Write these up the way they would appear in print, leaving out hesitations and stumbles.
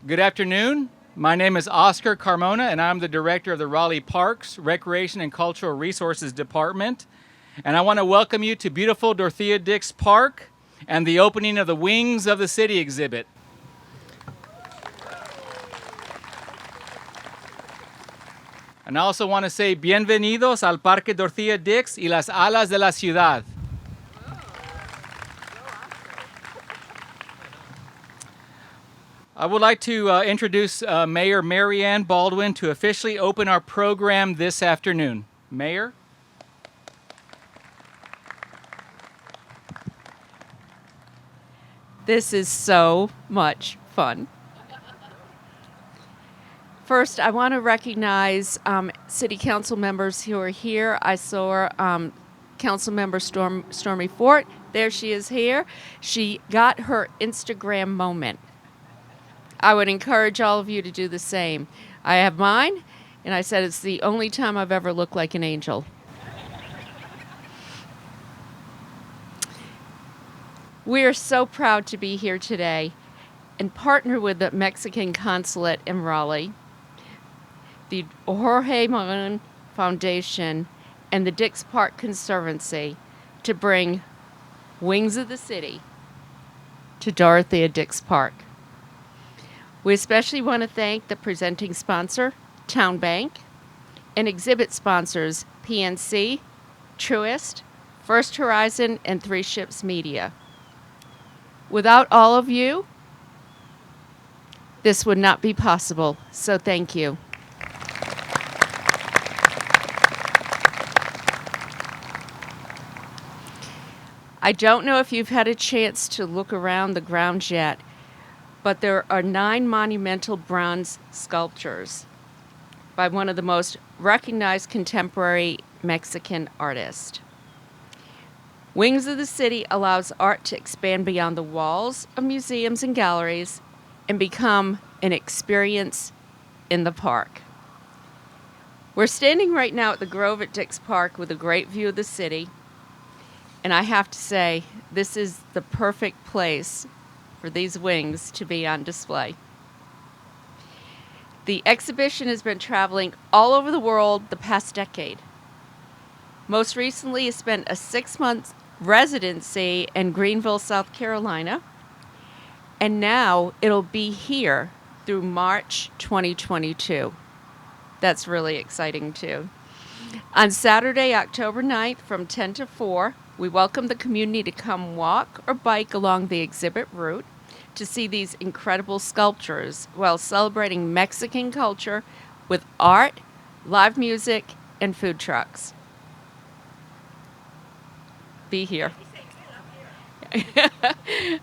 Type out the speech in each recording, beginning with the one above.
Good afternoon. My name is Oscar Carmona, and I'm the director of the Raleigh Parks, Recreation, and Cultural Resources Department. And I want to welcome you to beautiful Dorothea Dix Park and the opening of the Wings of the City exhibit. And I also want to say bienvenidos al Parque Dorothea Dix y las alas de la ciudad. I would like to introduce Mayor Marianne Baldwin to officially open our program this afternoon. Mayor? This is so much fun. First, I want to recognize City Council members who are here. I saw Council Member Stormy Fort. There she is here. She got her Instagram moment. I would encourage all of you to do the same. I have mine, and I said it's the only time I've ever looked like an angel. We are so proud to be here today and partner with the Mexican Consulate in Raleigh, the Jorge Marín Foundation, and the Dix Park Conservancy to bring Wings of the City to Dorothea Dix Park. We especially want to thank the presenting sponsor, Town Bank, and exhibit sponsors, PNC, Truist, First Horizon, and Three Ships Media. Without all of you, this would not be possible, so thank you. I don't know if you've had a chance to look around the grounds yet, but there are 9 monumental bronze sculptures by one of the most recognized contemporary Mexican artists. Wings of the City allows art to expand beyond the walls of museums and galleries and become an experience in the park. We're standing right now at the Grove at Dix Park with a great view of the city, and I have to say, this is the perfect place for these wings to be on display. The exhibition has been traveling all over the world the past decade. Most recently, it spent a 6-month residency in Greenville, South Carolina, and now it'll be here through March 2022. That's really exciting too. On Saturday, October 9th from 10 to 4, we welcome the community to come walk or bike along the exhibit route to see these incredible sculptures while celebrating Mexican culture with art, live music, and food trucks. Be here. It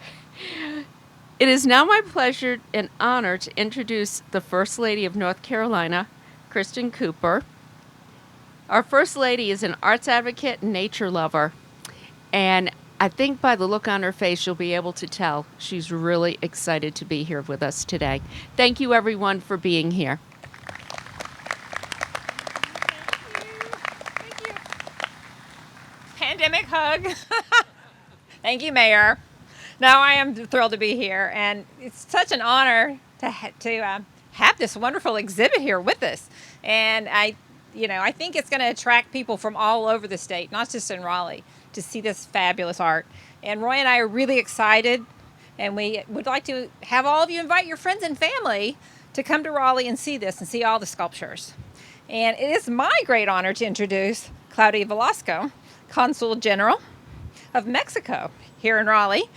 is now my pleasure and honor to introduce the First Lady of North Carolina, Kristin Cooper. Our First Lady is an arts advocate and nature lover, and I think by the look on her face, you'll be able to tell she's really excited to be here with us today. Thank you, everyone, for being here. Thank you. Pandemic hug. Thank you, Mayor. No, I am thrilled to be here, and it's such an honor to have this wonderful exhibit here with us. And I think it's going to attract people from all over the state, not just in Raleigh, to see this fabulous art. And Roy and I are really excited, and we would like to have all of you invite your friends and family to come to Raleigh and see this and see all the sculptures. And it is my great honor to introduce Claudia Velasco, Consul General of Mexico here in Raleigh.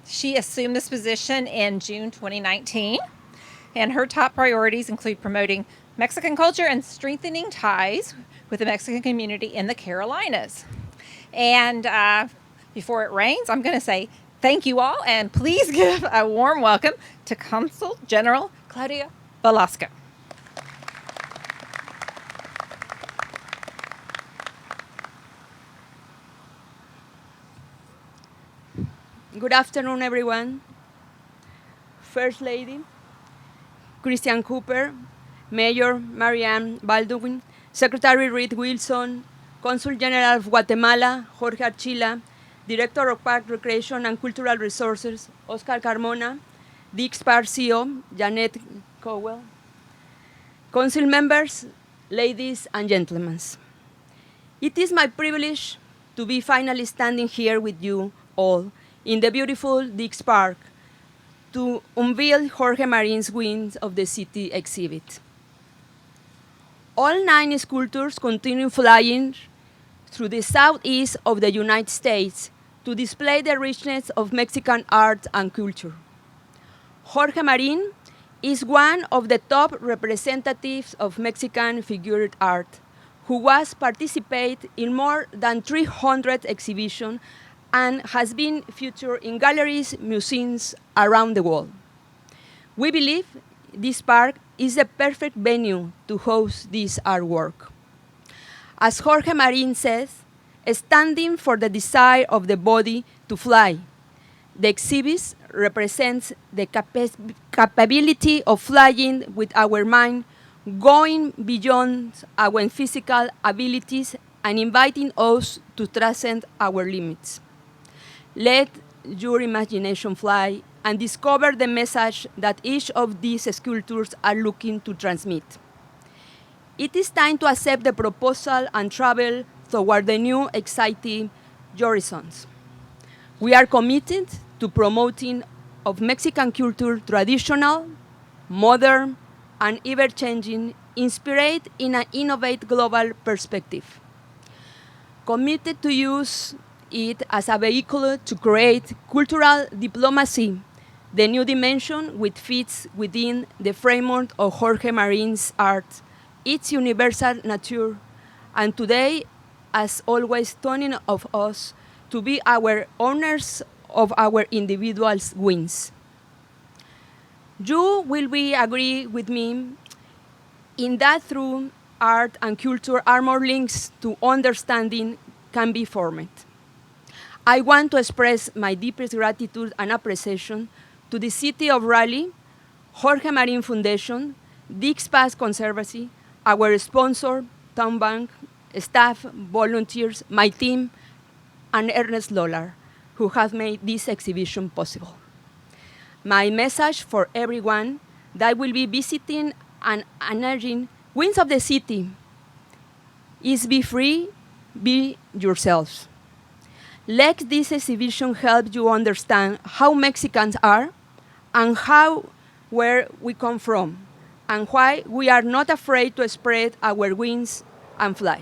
She assumed this position in June 2019, and her top priorities include promoting Mexican culture and strengthening ties with the Mexican community in the Carolinas. And before it rains, I'm going to say thank you all, and please give a warm welcome to Consul General Claudia Velasco. Good afternoon, everyone. First Lady, Kristin Cooper, Mayor Marianne Baldwin, Secretary Reid Wilson, Consul General of Guatemala, Jorge Archila, Director of Park Recreation and Cultural Resources, Oscar Carmona, Dix Park CEO, Janet Cowell, Council members, ladies and gentlemen. It is my privilege to be finally standing here with you all in the beautiful Dix Park to unveil Jorge Marin's Winds of the City exhibit. All 9 sculptures continue flying through the southeast of the United States to display the richness of Mexican art and culture. Jorge Marin is one of the top representatives of Mexican figurative art, who was participated in more than 300 exhibitions and has been featured in galleries, museums around the world. We believe this park is the perfect venue to host this artwork. As Jorge Marin says, standing for the desire of the body to fly, the exhibit represents the capability of flying with our mind, going beyond our physical abilities and inviting us to transcend our limits. Let your imagination fly and discover the message that each of these sculptures are looking to transmit. It is time to accept the proposal and travel toward the new exciting horizons. We are committed to promoting of Mexican culture traditional, modern, and ever-changing, inspired in an innovative global perspective. Committed to use it as a vehicle to create cultural diplomacy, the new dimension which fits within the framework of Jorge Marin's art, its universal nature, and today, as always, turning of us to be our owners of our individual wins. You will be agree with me in that through art and culture are more links to understanding can be formed. I want to express my deepest gratitude and appreciation to the City of Raleigh, Jorge Marin Foundation, Dix Park Conservancy, our sponsor, Town Bank, staff, volunteers, my team, and Ernest Lollar, who have made this exhibition possible. My message for everyone that will be visiting and urging Winds of the City is be free, be yourselves. Let this exhibition help you understand how Mexicans are and where we come from, and why we are not afraid to spread our wings and fly.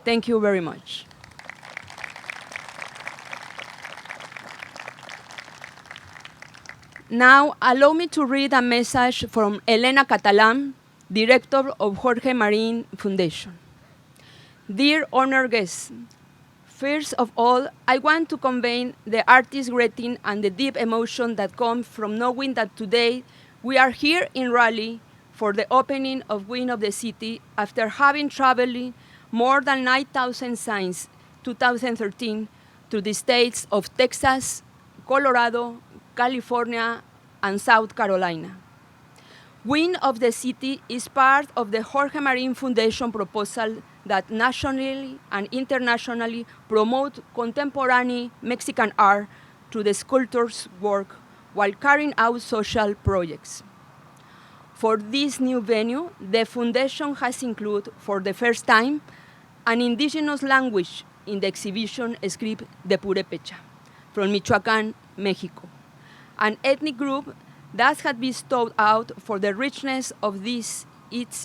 Thank you very much. Now, allow me to read a message from Elena Catalan, Director of Jorge Marin Foundation. Dear honored guests, first of all, I want to convey the artist's greeting and the deep emotion that comes from knowing that today we are here in Raleigh for the opening of Wind of the City after having traveled more than 9,000 since 2013 to the states of Texas, Colorado, California, and South Carolina. Wind of the City is part of the Jorge Marin Foundation proposal that nationally and internationally promote contemporary Mexican art through the sculptor's work while carrying out social projects. For this new venue, the foundation has included, for the first time, an indigenous language in the exhibition script de Purépecha from Michoacán, Mexico, an ethnic group that had been stood out for the richness of its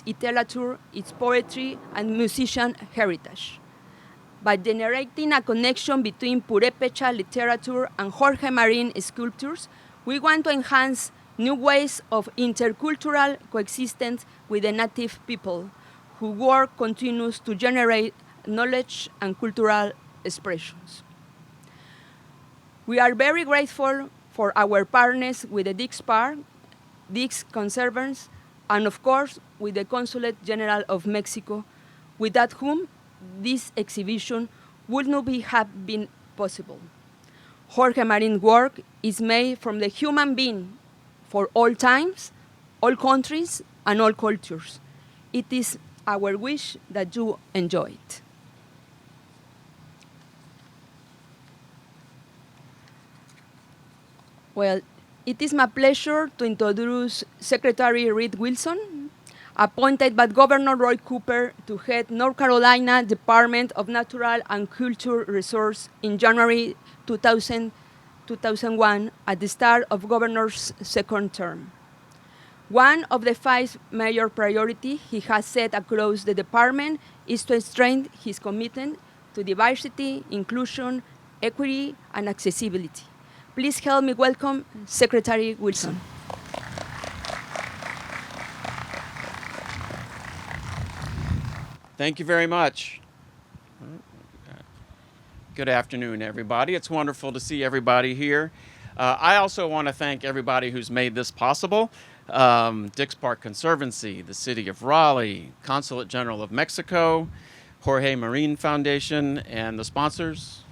literature, its poetry, and musician heritage. By generating a connection between Purépecha literature and Jorge Marin sculptures, we want to enhance new ways of intercultural coexistence with the native people, whose work continues to generate knowledge and cultural expressions. We are very grateful for our partners with the Dix Park, Dix Conservancy, and of course with the Consulate General of Mexico, without whom this exhibition would not have been possible. Jorge Marin's work is made from the human being for all times, all countries, and all cultures. It is our wish that you enjoy it. Well, It is my pleasure to introduce Secretary Reid Wilson, appointed by Governor Roy Cooper to head North Carolina Department of Natural and Cultural Resources in January 2001 at the start of Governor's second term. One of the 5 major priorities he has set across the department is to strengthen his commitment to diversity, inclusion, equity, and accessibility. Please help me welcome Secretary Wilson. Thank you very much. Good afternoon, everybody. It's wonderful to see everybody here. I also want to thank everybody who's made this possible. Dix Park Conservancy, the City of Raleigh, Consulate General of Mexico, Jorge Marín Foundation, and the sponsors,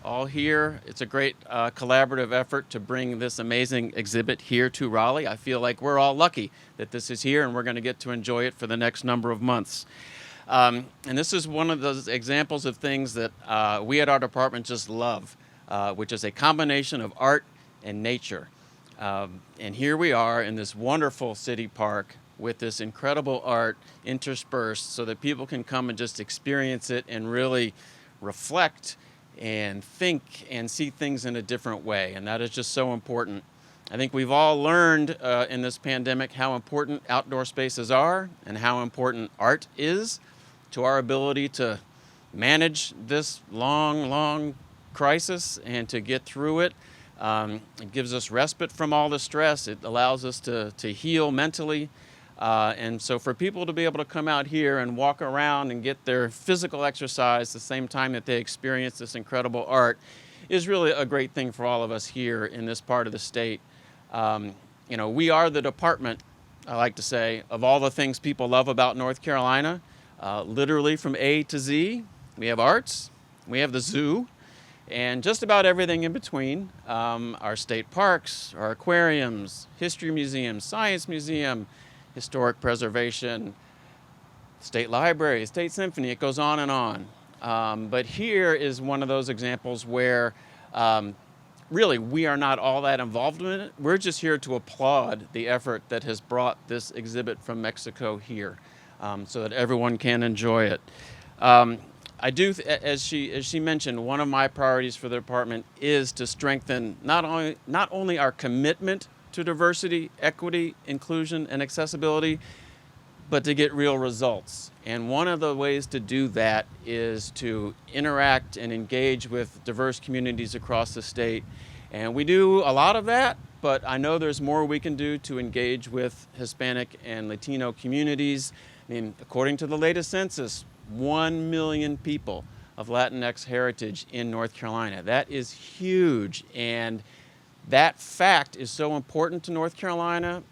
all here. It's a great collaborative effort to bring this amazing exhibit here to Raleigh. I feel like we're all lucky that this is here and we're going to get to enjoy it for the next number of months. And this is one of those examples of things that we at our department just love, which is a combination of art and nature. And here we are in this wonderful city park with this incredible art interspersed so that people can come and just experience it and really reflect and think and see things in a different way. And that is just so important. I think we've all learned in this pandemic how important outdoor spaces are and how important art is to our ability to manage this long crisis and to get through it. It gives us respite from all the stress. It allows us to heal mentally. And so for people to be able to come out here and walk around and get their physical exercise the same time that they experience this incredible art is really a great thing for all of us here in this part of the state. You know, we are the department, I like to say, of all the things people love about North Carolina, literally from A to Z. We have arts, we have the zoo, and just about everything in between. Our state parks, our aquariums, history museum, science museum, historic preservation, state library, state symphony, it goes on and on. But here is one of those examples where really we are not all that involved in it. We're just here to applaud the effort that has brought this exhibit from Mexico here so that everyone can enjoy it. I do, as she mentioned, one of my priorities for the department is to strengthen not only our commitment to diversity, equity, inclusion, and accessibility, but to get real results. And one of the ways to do that is to interact and engage with diverse communities across the state. And we do a lot of that, but I know there's more we can do to engage with Hispanic and Latino communities. I mean, according to the latest census, 1 million people of Latinx heritage in North Carolina. That is huge, and that fact is so important to North Carolina.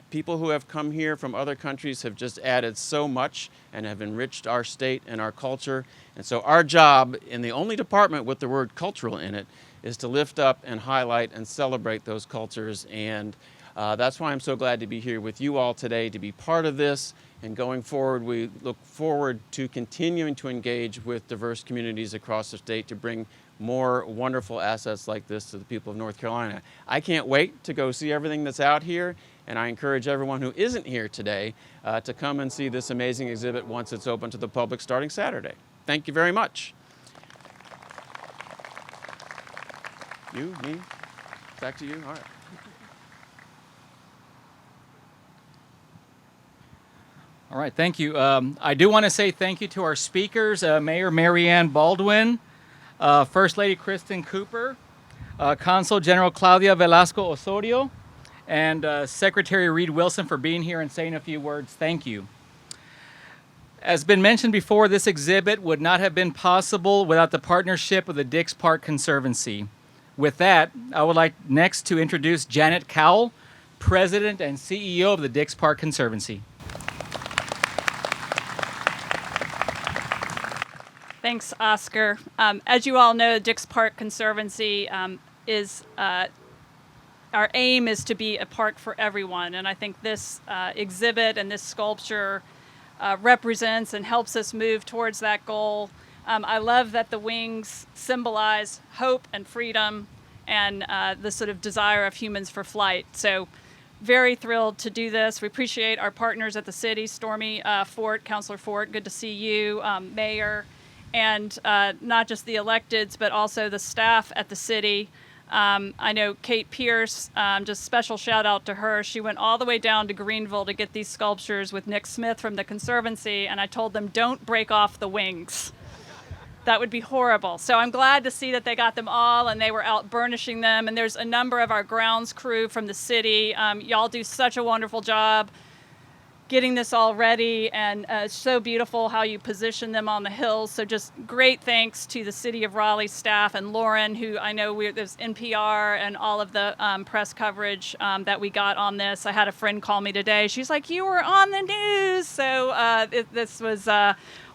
People who have come here from other countries have just added so much and have enriched our state and our culture. And so our job in the only department with the word cultural in it is to lift up and highlight and celebrate those cultures. And that's why I'm so glad to be here with you all today to be part of this. And going forward, we look forward to continuing to engage with diverse communities across the state to bring more wonderful assets like this to the people of North Carolina. I can't wait to go see everything that's out here, and I encourage everyone who isn't here today to come and see this amazing exhibit once it's open to the public starting Saturday. Thank you very much. You, me, back to you. All right. All right, thank you. I do want to say thank you to our speakers, Mayor Mary Ann Baldwin, First Lady Kristin Cooper, Consul General Claudia Velasco Osorio, and Secretary Reid Wilson for being here and saying a few words. Thank you. As been mentioned before, this exhibit would not have been possible without the partnership of the Dix Park Conservancy. With that, I would like next to introduce Janet Cowell, President and CEO of the Dix Park Conservancy. Thanks, Oscar. As you all know, Dix Park Conservancy is our aim is to be a park for everyone, and I think this exhibit and this sculpture represents and helps us move towards that goal. I love that the wings symbolize hope and freedom, and the sort of desire of humans for flight. So very thrilled to do this. We appreciate our partners at the city, Stormy Fort, Councilor Fort, good to see you, Mayor, and not just the electeds, but also the staff at the city. I know Kate Pierce, just special shout out to her. She went all the way down to Greenville to get these sculptures with Nick Smith from the Conservancy, and I told them, don't break off the wings. That would be horrible. So I'm glad to see that they got them all and they were out burnishing them. And there's a number of our grounds crew from the city. Y'all do such a wonderful job getting this all ready, and it's so beautiful how you position them on the hills. So just great thanks to the City of Raleigh staff and Lauren, who I know there's NPR and all of the press coverage that we got on this. I had a friend call me today. She's like, you were on the news. So this was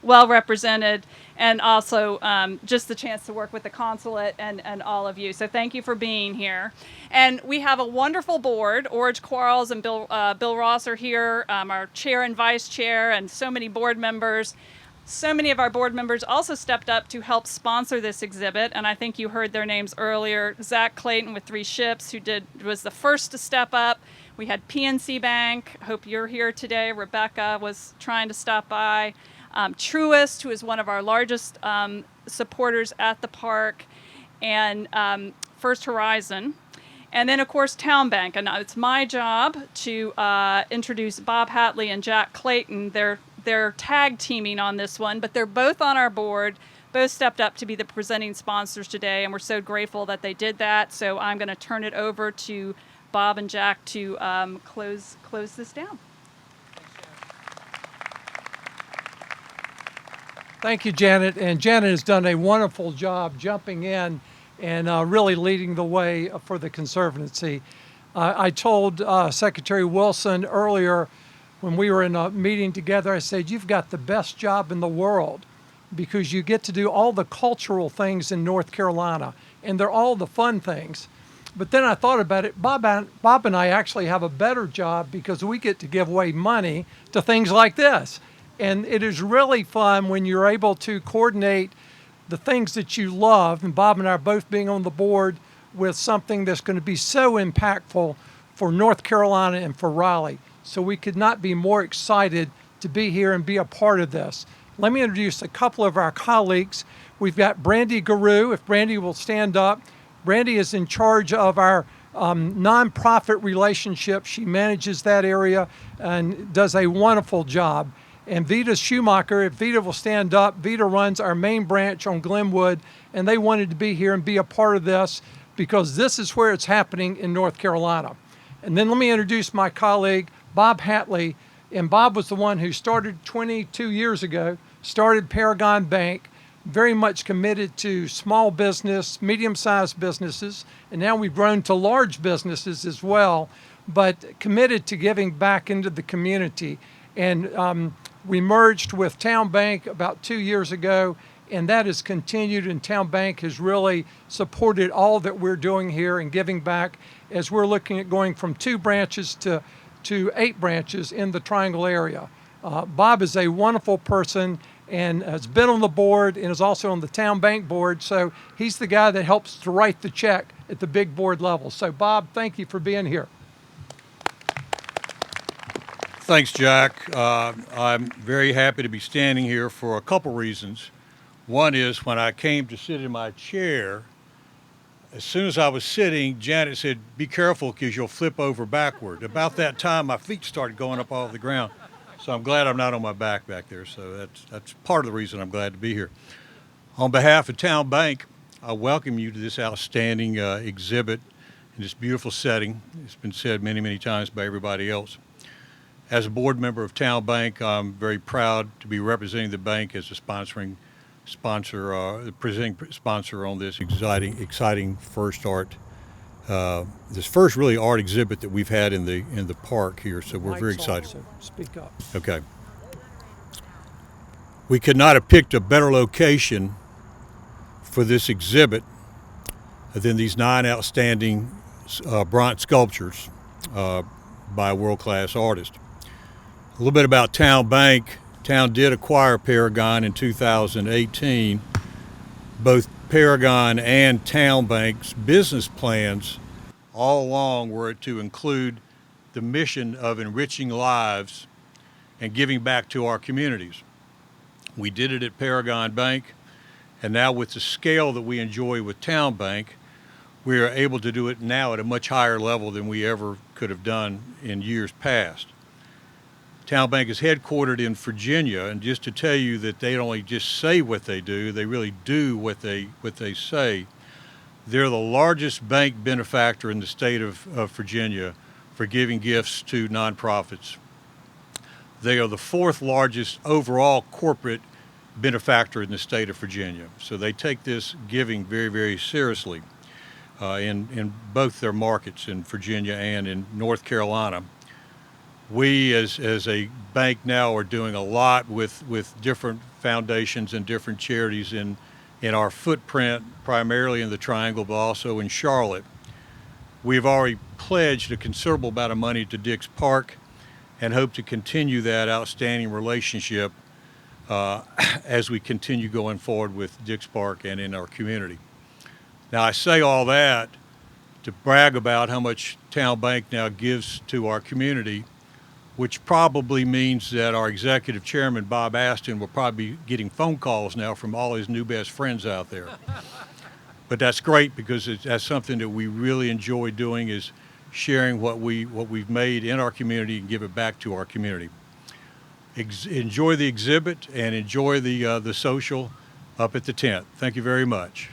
well represented. And also just the chance to work with the Consulate and all of you. So thank you for being here. And we have a wonderful board. Orge Quarles and Bill Ross are here, our chair and vice chair, and so many board members. So many of our board members also stepped up to help sponsor this exhibit, and I think you heard their names earlier. Zach Clayton with 3 Ships, who was the first to step up. We had PNC Bank, hope you're here today. Rebecca was trying to stop by. Truist, who is one of our largest supporters at the park, and First Horizon. And then, of course, Town Bank. And it's my job to introduce Bob Hatley and Jack Clayton. They're tag teaming on this one, but they're both on our board. Both stepped up to be the presenting sponsors today, and we're so grateful that they did that. So I'm going to turn it over to Bob and Jack to close this down. Thank you, Janet. And Janet has done a wonderful job jumping in and really leading the way for the Conservancy. I told Secretary Wilson earlier when we were in a meeting together, I said, you've got the best job in the world because you get to do all the cultural things in North Carolina, and they're all the fun things. But then I thought about it. Bob and I actually have a better job because we get to give away money to things like this. And it is really fun when you're able to coordinate the things that you love, and Bob and I are both being on the board with something that's going to be so impactful for North Carolina and for Raleigh. So we could not be more excited to be here and be a part of this. Let me introduce a couple of our colleagues. We've got Brandy Guru, if Brandy will stand up. Brandy is in charge of our nonprofit relationship. She manages that area and does a wonderful job. And Vita Schumacher, if Vita will stand up, Vita runs our main branch on Glenwood, and they wanted to be here and be a part of this because this is where it's happening in North Carolina. And then let me introduce my colleague, Bob Hatley. And Bob was the one who started 22 years ago, started Paragon Bank, very much committed to small business, medium-sized businesses, and now we've grown to large businesses as well, but committed to giving back into the community. And we merged with Town Bank about 2 years ago, and that has continued, and Town Bank has really supported all that we're doing here and giving back as we're looking at going from 2 branches to 8 branches in the Triangle area. Bob is a wonderful person and has been on the board and is also on the Town Bank board, so he's the guy that helps to write the check at the big board level. So Bob, thank you for being here. Thanks, Jack. I'm very happy to be standing here for a couple reasons. One is when I came to sit in my chair, as soon as I was sitting, Janet said, be careful because you'll flip over backward. About that time, my feet started going up off the ground. So I'm glad I'm not on my back there. So that's part of the reason I'm glad to be here. On behalf of Town Bank, I welcome you to this outstanding exhibit in this beautiful setting. It's been said many, many times by everybody else. As a board member of Town Bank, I'm very proud to be representing the bank as a presenting sponsor on this exciting first art, this first really art exhibit that we've had in the park here. So we're very excited. So speak up. Okay. We could not have picked a better location for this exhibit than these 9 outstanding bronze sculptures by a world-class artist. A little bit about Town Bank. Town did acquire Paragon in 2018. Both Paragon and Town Bank's business plans all along were to include the mission of enriching lives and giving back to our communities. We did it at Paragon Bank, and now with the scale that we enjoy with Town Bank, we are able to do it now at a much higher level than we ever could have done in years past. Town Bank is headquartered in Virginia, and just to tell you that they don't only just say what they do, they really do what they say. They're the largest bank benefactor in the state of Virginia for giving gifts to nonprofits. They are the fourth largest overall corporate benefactor in the state of Virginia. So they take this giving very, very seriously in both their markets in Virginia and in North Carolina. We as a bank now are doing a lot with different foundations and different charities in our footprint, primarily in the Triangle, but also in Charlotte. We've already pledged a considerable amount of money to Dix Park and hope to continue that outstanding relationship as we continue going forward with Dix Park and in our community. Now, I say all that to brag about how much Town Bank now gives to our community, which probably means that our executive chairman, Bob Aston, will probably be getting phone calls now from all his new best friends out there. But that's great because that's something that we really enjoy doing, is sharing what we've made in our community and give it back to our community. Enjoy the exhibit and enjoy the social up at the tent. Thank you very much.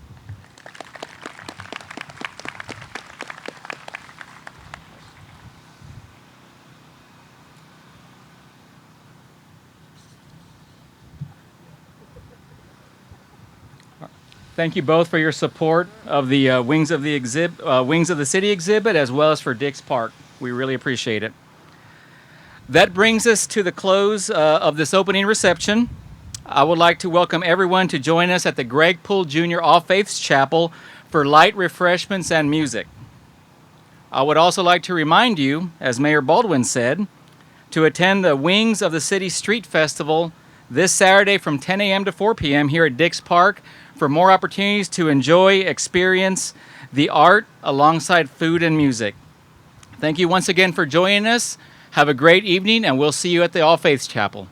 Thank you both for your support of the Wings of the City exhibit, as well as for Dix Park. We really appreciate it. That brings us to the close of this opening reception. I would like to welcome everyone to join us at the Greg Poole Jr. All Faiths Chapel for light refreshments and music. I would also like to remind you, as Mayor Baldwin said, to attend the Wings of the City Street Festival this Saturday from 10 a.m. to 4 p.m. here at Dix Park for more opportunities to enjoy, experience the art alongside food and music. Thank you once again for joining us. Have a great evening, and we'll see you at the All Faiths Chapel.